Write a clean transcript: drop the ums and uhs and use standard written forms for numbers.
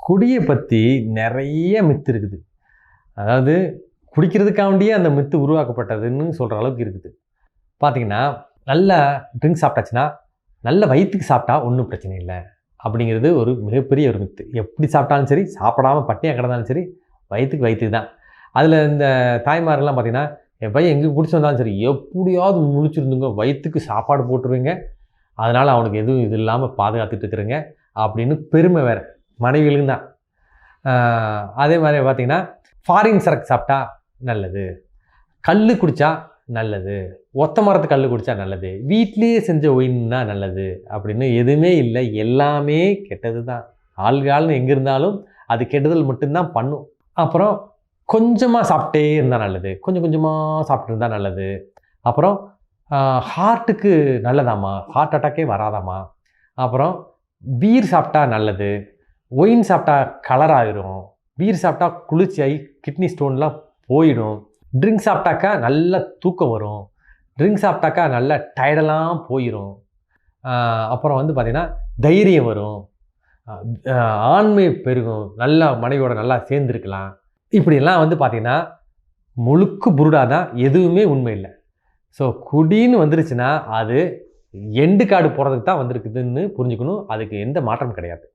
குடியை பற்றி நிறைய மித்து இருக்குது. அதாவது குடிக்கிறதுக்காண்டியே அந்த மித்து உருவாக்கப்பட்டதுன்னு சொல்கிற அளவுக்கு இருக்குது. பார்த்தீங்கன்னா, நல்ல ட்ரிங்க்ஸ் சாப்பிட்டாச்சுன்னா, நல்ல வயிற்றுக்கு சாப்பிட்டா ஒன்றும் பிரச்சனை இல்லை அப்படிங்கிறது ஒரு மிகப்பெரிய ஒரு மித்து. எப்படி சாப்பிட்டாலும் சரி, சாப்பிடாமல் பட்டினியாக கிடந்தாலும் சரி, வயிற்றுக்கு தான். அதில் இந்த தாய்மார்கள்லாம் பார்த்தீங்கன்னா, என் பையன் எங்கே குடிச்சு வந்தாலும் சரி, எப்படியாவது முழிச்சிருந்துங்க, வயிற்றுக்கு சாப்பாடு போட்டுருவீங்க, அதனால் அவனுக்கு எதுவும் இது இல்லாமல் பாதுகாத்துட்டு இருக்கிறேங்க அப்படின்னு பெருமை வேறு மனைவிகளுக்கும் தான். அதே மாதிரி பார்த்திங்கன்னா, ஃபாரின் சரக்கு சாப்பிட்டா நல்லது, கல் குடித்தா நல்லது, ஒத்த மரத்து கல் குடித்தா நல்லது, வீட்லேயே செஞ்ச ஒயின்னா நல்லது அப்படின்னு எதுவுமே இல்லை. எல்லாமே கெட்டது தான். ஆள்கால்னு எங்கே இருந்தாலும் அது கெடுதல் மட்டும்தான் பண்ணும். அப்புறம் கொஞ்சமாக சாப்பிட்டே இருந்தால் நல்லது, கொஞ்சம் கொஞ்சமாக சாப்பிட்டு இருந்தால் நல்லது. அப்புறம் ஹார்ட்டுக்கு நல்லதாம்மா, ஹார்ட் அட்டாக்கே வராதாம்மா. அப்புறம் பீர் சாப்பிட்டா நல்லது, ஒயின் சாப்பிட்டா கலர் ஆகிரும், பீர் சாப்பிட்டா குளிர்ச்சியாகி கிட்னி ஸ்டோன்லாம் போயிடும், ட்ரிங்க் சாப்பிட்டாக்கா நல்ல தூக்கம் வரும், ட்ரிங்க் சாப்பிட்டாக்கா நல்ல டயர்டெல்லாம் போயிடும். அப்புறம் வந்து பார்த்திங்கன்னா தைரியம் வரும், ஆண்மை பெருகும், நல்லா மனைவியோட நல்லா சேர்ந்துருக்கலாம். இப்படியெல்லாம் வந்து பார்த்திங்கன்னா முழுக்கு புருடா தான், எதுவுமே உண்மை இல்லை. ஸோ குடின்னு வந்துருச்சுன்னா அது எண்டு கார்டு போகிறதுக்கு தான் வந்திருக்குதுன்னு புரிஞ்சுக்கணும். அதுக்கு எந்த மாற்றமும் கிடையாது.